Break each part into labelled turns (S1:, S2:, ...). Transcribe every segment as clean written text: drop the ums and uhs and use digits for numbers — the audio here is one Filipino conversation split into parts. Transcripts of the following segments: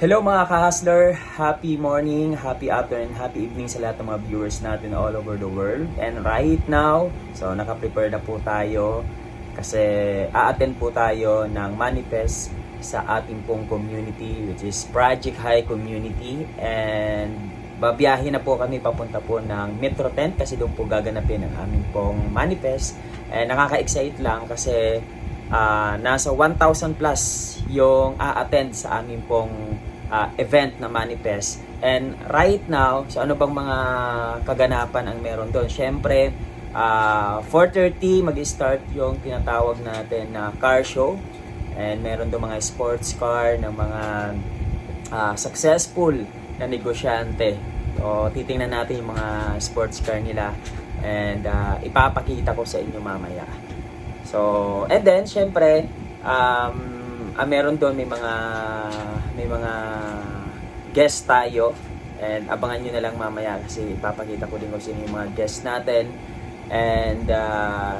S1: Hello mga ka-hustler! Happy morning, happy afternoon, happy evening sa lahat ng mga viewers natin all over the world. And right now, so naka-prepare na po tayo kasi a-attend po tayo ng manifest sa ating pong community, which is Project High Community. And babiyahin na po kami papunta po ng Metro 10 kasi doon po gaganapin ang aming pong manifest. And nakaka-excite lang kasi nasa 1,000 plus yung a-attend sa aming pong event na manifest. And right now, so ano bang mga kaganapan ang meron doon? Syempre, 4:30 mag-start yung tinatawag natin na car show. And meron doon mga sports car ng mga successful na negosyante. So, titingnan natin yung mga sports car nila. And ipapakita ko sa inyo mamaya. So, and then, syempre, meron doon may mga guest tayo, and abangan nyo na lang mamaya kasi ipapakita ko din kung sino yung mga guest natin. And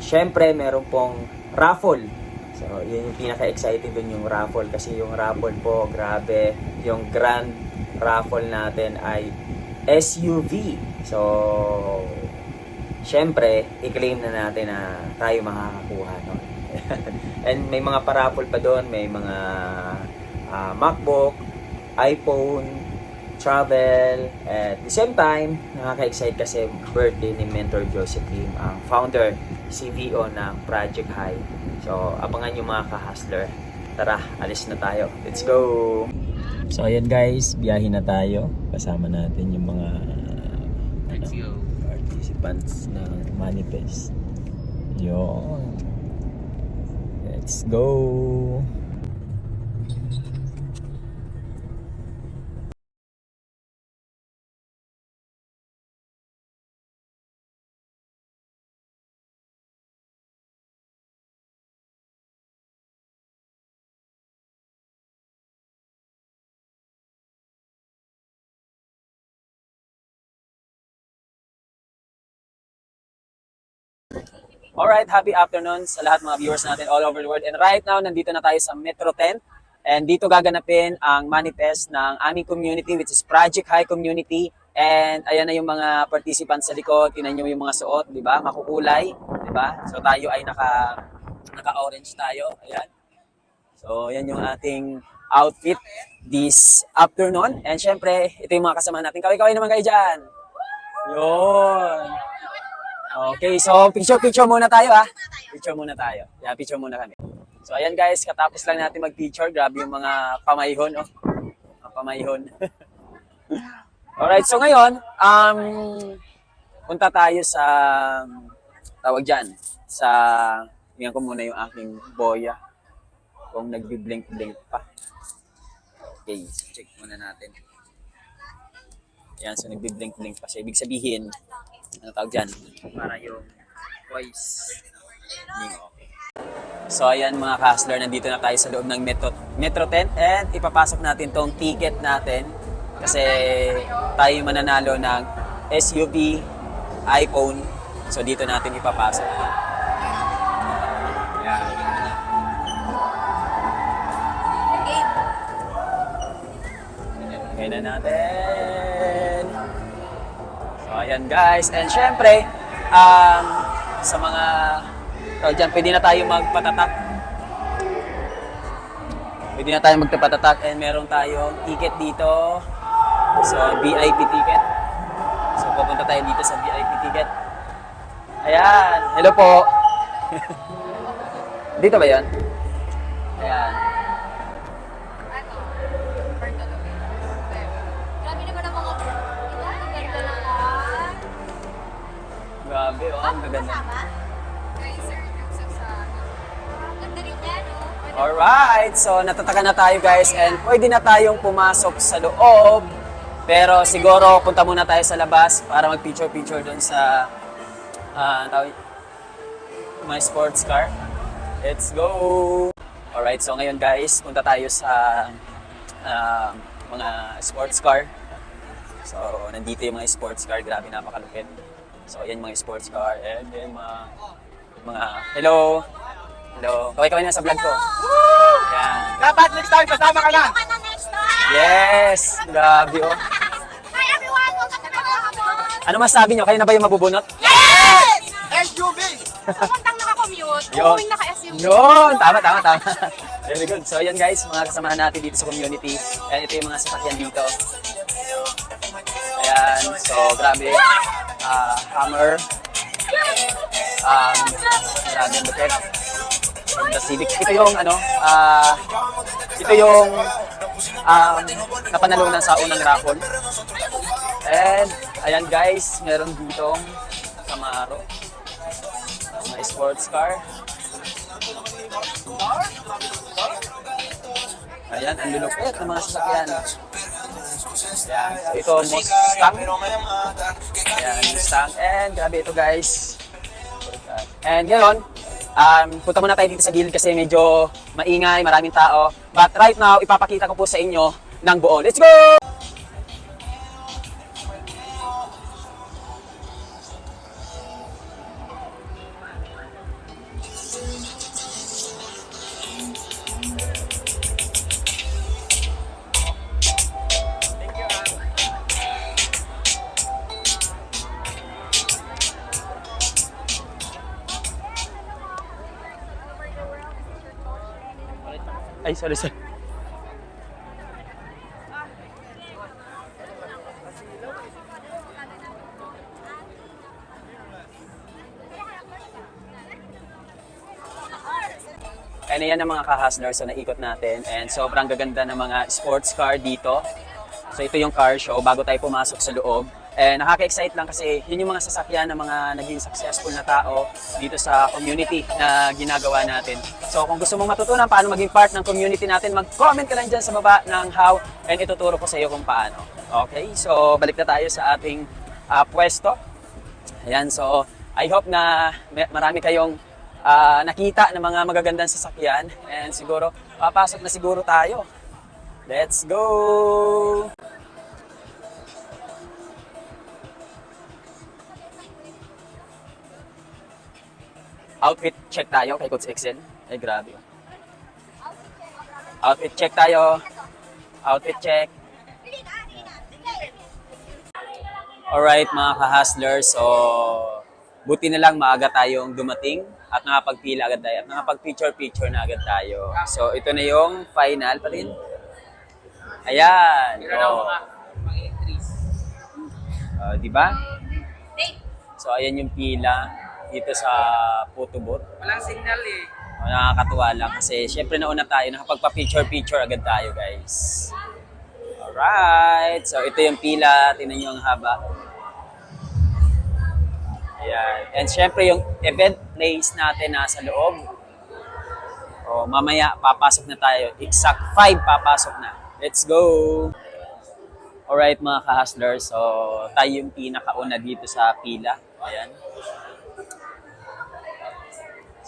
S1: syempre meron pong raffle, so yun yung pinaka-exciting doon, yung raffle, kasi yung raffle po, grabe, yung grand raffle natin ay SUV. So syempre i-claim na natin na tayo makakakuha nun. And may mga paraffle pa doon, may mga MacBook, iPhone, travel. At the same time, nakaka-excite kasi birthday ni Mentor Joseph Lim, ang founder, CVO ng Project High. So, abangan nyo mga ka-hustler. Tara, alis na tayo. Let's go! So, ayan guys, biyahin na tayo. Kasama natin yung mga participants ng manifest. Yun. Let's go! Alright, happy afternoon sa lahat mga viewers natin all over the world. And right now, nandito na tayo sa Metro 10. And dito gaganapin ang manifest ng aming community, which is Project High Community. And ayan na yung mga participants sa likod. Tingnan nyo yung mga suot, di ba? Makukulay, di ba? So tayo ay naka-orange tayo. Ayan. So yan yung ating outfit this afternoon. And syempre, ito yung mga kasama natin. Kaway-kaway naman kayo dyan. Yun. Okay, so picture muna tayo ha. Picture muna tayo. Yeah, picture muna kami. So ayan guys, katapos lang natin mag-picture. Grabe yung mga pamayhon, oh. Mga pamayhon. Alright, so ngayon, punta tayo sa, tawag dyan, sa, tingnan ko muna yung aking boya. Kung nagbi-blink-blink pa. Okay, so check muna natin. Ayan, so nagbi-blink-blink pa siya. Ibig sabihin, ano tawag dyan? Para yung voice. Okay. So ayan mga ka-hustler, nandito na tayo sa loob ng Metro 10 and ipapasok natin tong ticket natin kasi tayo mananalo ng SUV, iPhone. So dito natin ipapasok. Ayan. Okay na natin. So ayan guys, and syempre sa mga dyan, pwede na tayo magpatatak. Pwede na tayo magpatatak and meron tayong ticket dito. So VIP ticket. So pupunta tayo dito sa VIP ticket. Ayan, hello po. Dito ba 'yan? Ayan. Grabe, oh, ang gaganda. Alright, so natataka na tayo guys and pwede na tayong pumasok sa loob. Pero siguro punta muna tayo sa labas para mag-picture doon sa my sports car. Let's go! Alright, so ngayon guys, punta tayo sa mga sports car. So nandito yung mga sports car, grabe napakalupit. So ayan mga sports car and then mga hello. Hello. Kaway-kaway na sa vlog ko. Ayan.
S2: Dapat next time kasama ka na. Yes! Grabe oh.
S3: Hi everyone! Welcome to my vlog!
S2: Ano masabi nyo? Kayo na ba yung mabubunot?
S3: Yes! SUV! Papuntang naka-commute,
S2: Yun.
S3: uuwing naka-SUV.
S2: Yun! Tama. Very good. So yan guys, mga kasamahan natin dito sa community. And ito yung mga sasakyan dito. Ayan. So grabe. Hammer. Grabe ang lupit. The Civic. Ito yung ito yung napanalunan sa unang raffle. And ayan guys, meron ditong Camaro. Mga sports car. Ayan, ang lulupit ng mga sasakyan. Ayan, so ito Mustang. Ayan, Mustang. And grabe ito guys. And ngayon, punta muna tayo dito sa gilid kasi medyo maingay, maraming tao. But right now, ipapakita ko po sa inyo ng buo. Let's go! Ay, sorry. And ayan ang mga ka-hustlers na naikot natin. And sobrang gaganda ng mga sports car dito. So ito yung car show bago tayo pumasok sa loob. And nakaka-excite lang kasi yun yung mga sasakyan ng mga naging successful na tao dito sa community na ginagawa natin. So kung gusto mong matutunan paano maging part ng community natin, mag-comment ka lang dyan sa baba ng how and ituturo ko sa iyo kung paano. Okay, so balik na tayo sa ating pwesto. Ayan, so I hope na marami kayong nakita ng mga magagandang sasakyan and siguro papasok na siguro tayo. Let's go! Outfit check tayo kay Coach Excel. Ay, grabe. Outfit check tayo. Outfit check. Alright, mga ka-hustlers. So, buti na lang maaga tayong dumating at nakapagpila agad tayo at nakapag-picture-picture na agad tayo. So, ito na yung final pa rin. Ayan. Diba? So, ayan yung pila dito sa photo booth.
S4: Walang signal eh.
S2: Nakakatuwa lang kasi syempre nauna tayo, nakapagpa-picture-picture agad tayo guys. Alright, so ito yung pila, tingnan nyo ang haba. Ayan, and syempre yung event place natin nasa loob. O, mamaya papasok na tayo, exact 5 papasok na. Let's go! Alright mga ka-hustlers, so tayo yung pinakauna dito sa pila. Ayan.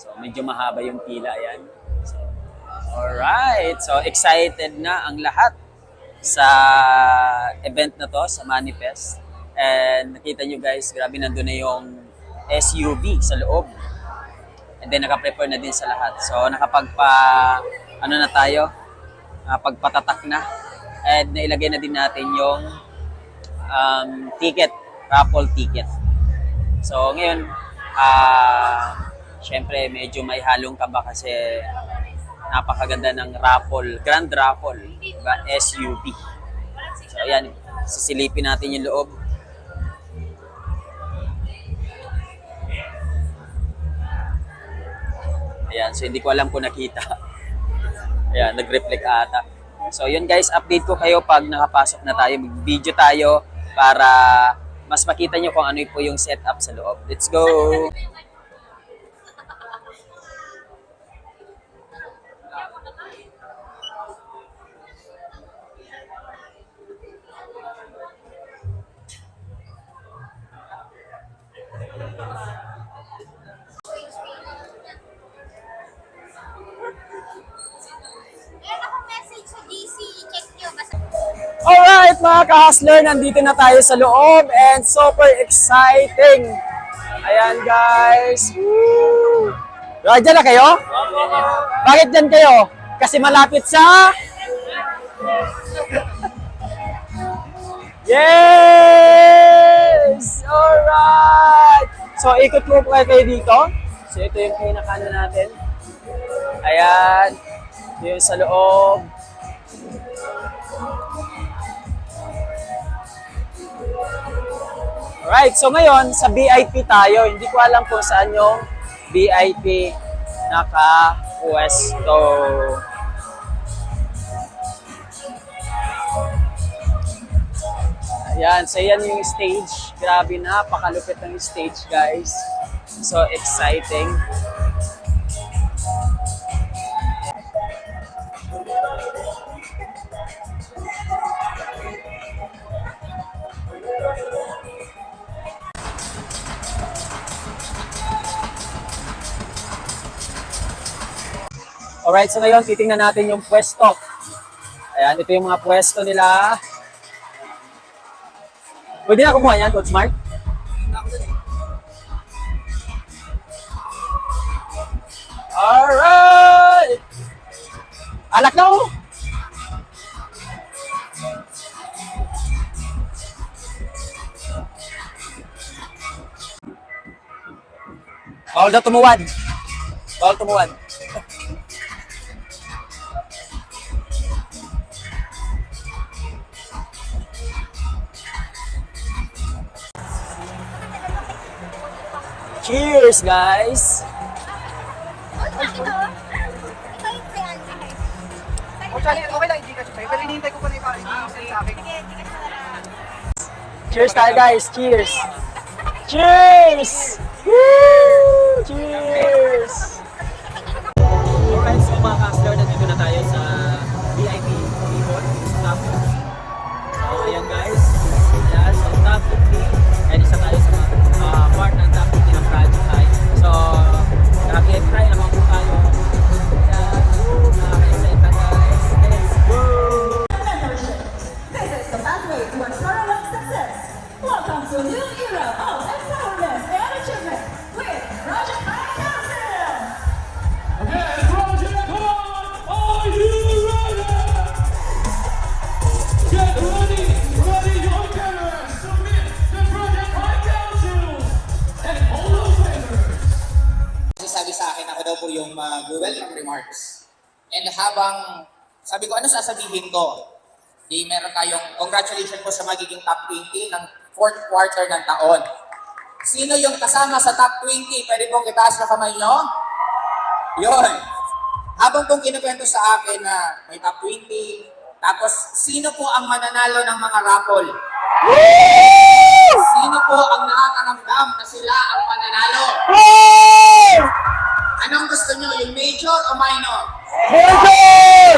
S2: So, medyo mahaba yung pila, ayan. So, alright, so excited na ang lahat sa event na to, sa Manifest. And nakita nyo guys, grabe nandun na yung SUV sa loob. And then naka-prepare na din sa lahat. So, nakapagpatatak na. And nailagay na din natin yung ticket, raffle ticket. So, ngayon, syempre, medyo may halong kaba kasi napakaganda ng raffle, grand raffle, diba? SUV. So, ayan, sisilipin natin yung loob. Ayan, so hindi ko alam kung nakita. Ayan, nag-reflect ata. So, yun guys, update ko kayo pag nakapasok na tayo, mag-video tayo para mas makita nyo kung ano po yung setup sa loob. Let's go! Alright mga ka-hustler, nandito na tayo sa loob and super exciting. Ayan guys. Woo! Dyan na kayo? Bakit dyan kayo? Kasi malapit sa Yes! Alright! So, ikot mo po kayo dito. So, ito yung pinakano natin. Ayan. Ito yung sa loob. Alright, so ngayon, sa VIP tayo. Hindi ko alam kung saan yung VIP naka-pwesto. Ayan, so yan yung stage. Grabe, napakalupit ng stage, guys. So exciting. Alright, so ngayon titingnan natin yung pwesto. Ayan, ito yung mga pwesto nila. Pwede na kumuha yan, Coach Mark? Alright! Alak na ako! Bawal daw tumuwad. Bawal tumuwad. Cheers, guys!
S4: Okay lang, hindi ka siya. Pero hinihintay ko pa na i-send sa akin.
S2: Cheers tayo, guys! Cheers! Cheers! Woo! Cheers! Alright, so mga hustler, nandito na tayo sa VIP table sa top 50. So, ayan guys. Ayan, so top 50. Ayan, isa tayo sa part ng top 50 ng Project High. So, nakaka-try naman po tayo. Ayan, nakaka-excite na guys. Let's go!
S5: This is the pathway to unparalleled success. Welcome to a new era of empowerment and achievement with Project High Council.
S6: Okay, Project High, are you ready? Get ready, ready your cameras to meet the Project High Council and all the winners.
S4: Sabi sa akin, ako daw po yung welcome remarks. And habang sabi ko, ano sasabihin ko? Di meron tayong congratulations po sa magiging top 20 ng fourth quarter ng taon. Sino yung kasama sa top 20? Pwede pong itaas na kamay nyo? Yun. Habang pong kinukwento sa akin na may top 20, tapos sino po ang mananalo ng mga raffle? Sino po ang nakakaramdam na sila ang mananalo? Anong gusto nyo? Yung major o minor? Okay.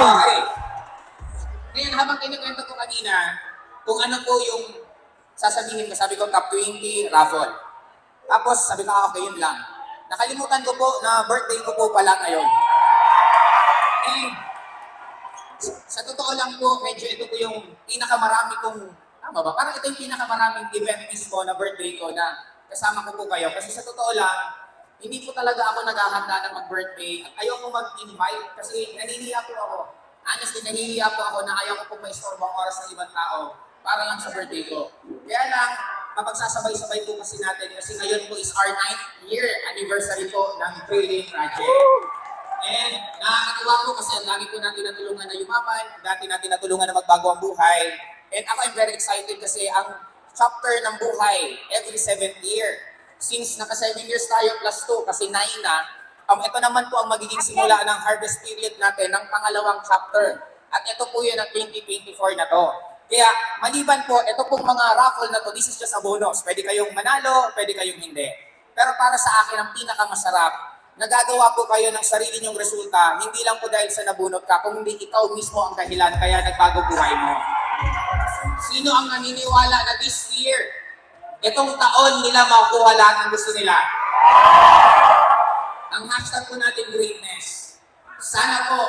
S4: Ngayon, habang kinukwento ko kanina, kung ano po yung sasabihin ko, sabi ko top 20, raffle. Tapos sabi ko, okay, yun lang. Nakalimutan ko po na birthday ko po pala ngayon. And sa totoo lang po, medyo ito po yung pinakamarami kong, tama ba? Parang ito yung pinakamaraming event mismo na birthday ko na kasama ko po kayo. Kasi sa totoo lang, hindi po talaga ako naghahanda na mag-birthday. Ayoko mag-invite kasi nahihiya po ako. Honestly, nahihiya po ako na ayaw ko pong maistorbang oras ng ibang tao para lang sa birthday ko. Kaya lang, mapagsasabay-sabay po kasi natin kasi ngayon po is our 9th year anniversary po ng Trailing Project. And nakakatuwa po kasi ang dami po natin natulungan na yumaman, dati natin natulungan na magbago ang buhay. And ako I'm very excited kasi ang chapter ng buhay every 7th year. Since naka 7 years tayo plus 2 kasi 9 na, ito naman po ang magiging simula ng harvest period natin ng pangalawang chapter. At ito po yun ang 2024 na to. Kaya maliban po, ito pong mga raffle na to, this is just a bonus. Pwede kayong manalo, pwede kayong hindi. Pero para sa akin, ang pinakamasarap, nagagawa po kayo ng sarili nyong resulta, hindi lang po dahil sa nabunot ka, kung hindi ikaw mismo ang dahilan, kaya nagbago buhay mo. Sino ang naniniwala na this year, itong taon nila makukuha lahat ng gusto nila? Ang hashtag po natin, greatness. Sana po,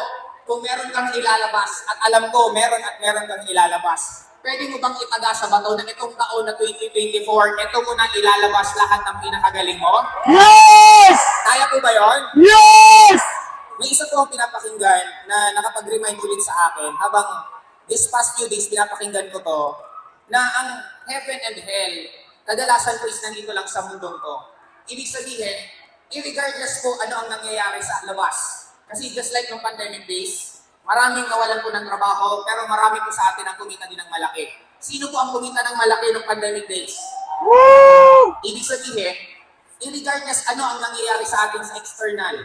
S4: kung meron kang ilalabas, at alam ko, meron kang ilalabas, pwede mo bang itaga sa bato na itong taon na 2024, ito mo na ilalabas lahat ng pinakagaling mo?
S2: Yes!
S4: Kaya po ba yun?
S2: Yes!
S4: May isa po ang pinapakinggan na nakapag-remind ulit sa akin habang this past few days pinapakinggan ko to. na ang heaven and hell, kadalasan po is nandito lang sa mundong to. Ibig sabihin, irregardless po ano ang nangyayari sa labas. Kasi just like yung pandemic days, maraming nawalan po ng trabaho, pero marami po sa atin ang kumita din ng malaki. Sino po ang kumita ng malaki ng pandemic days? Ibig sabihin, irregardless ano ang nangyayari sa atin sa external,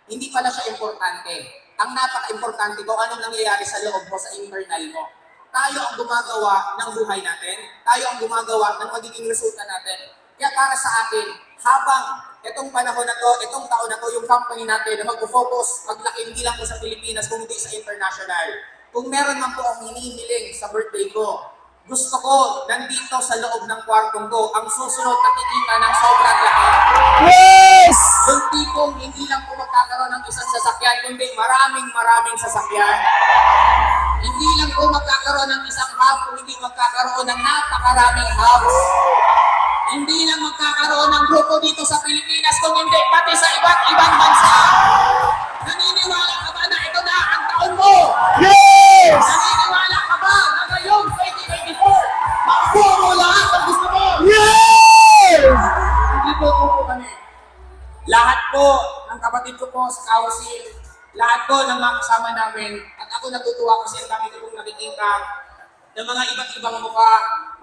S4: hindi pala siya importante. Ang napaka-importante kung anong nangyayari sa loob mo, sa internal mo. Tayo ang gumagawa ng buhay natin. Tayo ang gumagawa ng magiging resulta natin. Kaya para sa atin, habang itong panahon na to, itong taon na to, yung company natin na mag-focus, maglaki hindi lang po sa Pilipinas, kundi sa international. Kung meron man po ang hinihiling sa birthday ko, gusto ko, nandito sa loob ng kwartong ko, ang susunod nakikita ng sobrang laki.
S1: Yes!
S4: Yung tipong hindi lang po magkakaroon ng isang sasakyan, kundi maraming sasakyan. Hindi lang po magkakaroon ng isang hub, kundi magkakaroon ng napakaraming hubs. Hindi lang magkakaroon ng grupo dito sa Pilipinas, kung hindi pati sa iba't ibang bansa. Naniniwala ka ba na ito na ang taon mo?
S1: Yes!
S4: Naniniwala ka ba na ngayong 2024, makuha mo lahat ang gusto mo?
S1: Yes!
S4: Hindi po kami. Lahat po ng kapatid ko po sa council, lahat po ng mga kasama namin, at ako natutuwa kasi ang dami ko pong nakikita ng mga iba't ibang mukha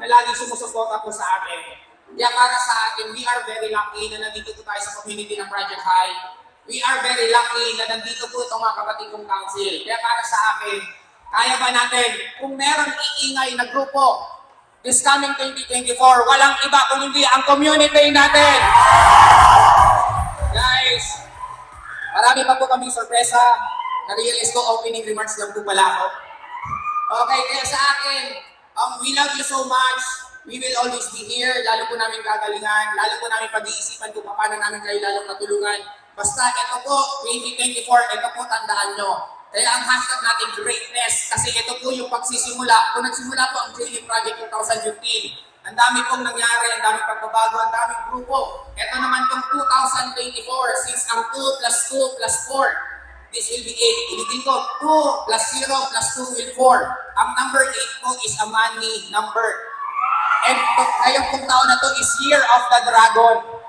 S4: na laging sumusuporta po sa akin. Kaya para sa akin, we are very lucky na nandito po tayo sa community ng Project High. We are very lucky na nandito po itong mga kapatid kong council. Kaya para sa akin, kaya ba natin, kung meron iingay na grupo, this coming 2024, walang iba kung hindi ang community natin. Guys, marami pa po kaming sorpresa. Na-realize ko, opening remarks lang po pala ako. Okay, kaya sa akin, we love you so much. We will always be here. Lalo po namin gagalingan. Lalo po namin pag-iisipan kung paano namin kayo lalong natulungan. Basta ito po, 2024, ito po tandaan nyo. Kaya ang hashtag natin, greatness. Kasi ito po yung pagsisimula. Kung nagsimula po ang Daily Project 2015, ang dami pong nangyari, ang daming pagbabago, ang daming grupo. Ito naman pong 2024, since ang 2 plus 2 plus 4, this will be 8. Ilitin ko, 2 plus 0 plus 2 will 4. Ang number 8 po is a money number. And ngayong pong taon na to is Year of the Dragon.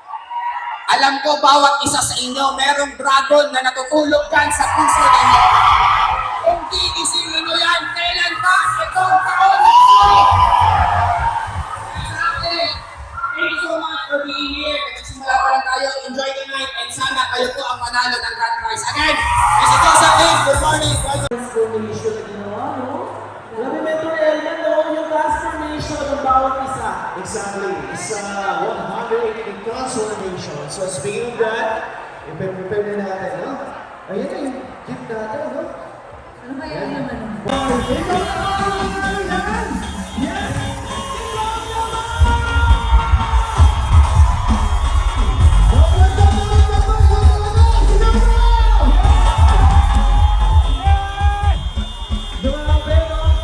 S4: Alam ko, bawat isa sa inyo, merong dragon na natutulog dyan sa puso ninyo. Kung gigisingin nyo yan, kailan pa itong taon na ito? Thank you so much for being here. Nagsimula pa lang tayo. Enjoy the night and sana kayo po ang manalo ng grand prize. Again, Mr. Joseph Dave, good morning.
S7: Transformation na ginawa, no? Grabe, Mentor Elman, no? Yung transformation ng bawat isa.
S6: Exactly. It's 180 transformation. So speaking of that, i-prepare na natin, no? Ayun na yung gift natin, no?
S5: Ano kaya yung naman?
S6: Grabe, no?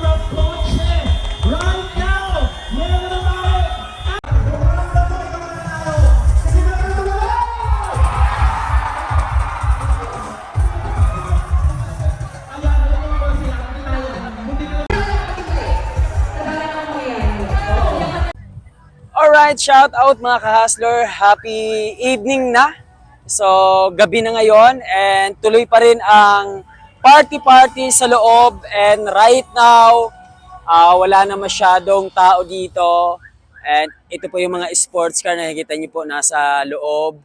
S6: From Coche. Right now, meron na tayo.
S2: Alright, shout out mga ka-hustler. Happy evening na. So, gabi na ngayon and tuloy pa rin ang party sa loob and right now, wala na masyadong tao dito. And ito po yung mga sports car na nakikita niyo po nasa loob.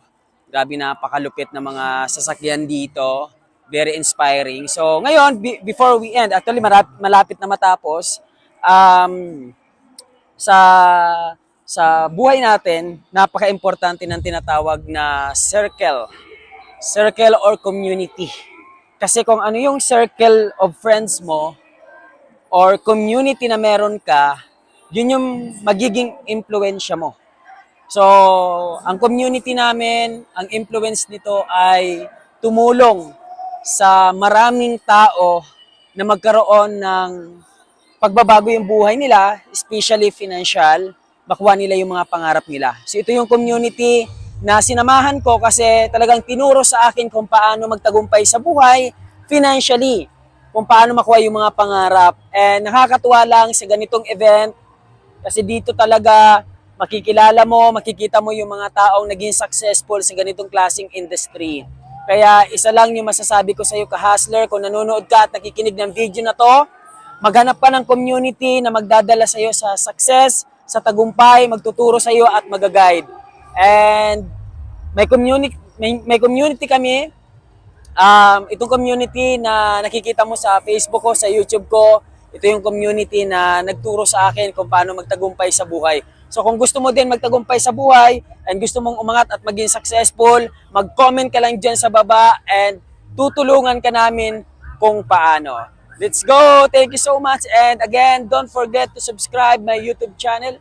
S2: Grabe, napakalupit na mga sasakyan dito. Very inspiring. So, ngayon, before we end, actually malapit na matapos, sa buhay natin, napaka-importante ng tinatawag na circle or community. Kasi kung ano yung circle of friends mo or community na meron ka, yun yung magiging impluwensya mo. So, ang community namin, ang influence nito ay tumulong sa maraming tao na magkaroon ng pagbabago yung buhay nila, especially financial, makuha nila yung mga pangarap nila. So ito yung community na sinamahan ko kasi talagang tinuro sa akin kung paano magtagumpay sa buhay financially, kung paano makuha yung mga pangarap. And nakakatuwa lang sa ganitong event, Kasi dito talaga makikilala mo, makikita mo yung mga taong naging successful sa ganitong klaseng industry. Kaya isa lang yung masasabi ko sa iyo, ka-hustler, kung nanonood ka at nakikinig ng video na to, maghanap ka ng community na magdadala sa iyo sa success, sa tagumpay, magtuturo sa iyo at mag-guide. And may community kami. Itong community na nakikita mo sa Facebook ko, sa YouTube ko, ito yung community na nagturo sa akin kung paano magtagumpay sa buhay. So kung gusto mo din magtagumpay sa buhay and gusto mong umangat at maging successful, mag-comment ka lang dyan sa baba and tutulungan ka namin kung paano. Let's go! Thank you so much, and again, don't forget to subscribe my YouTube channel.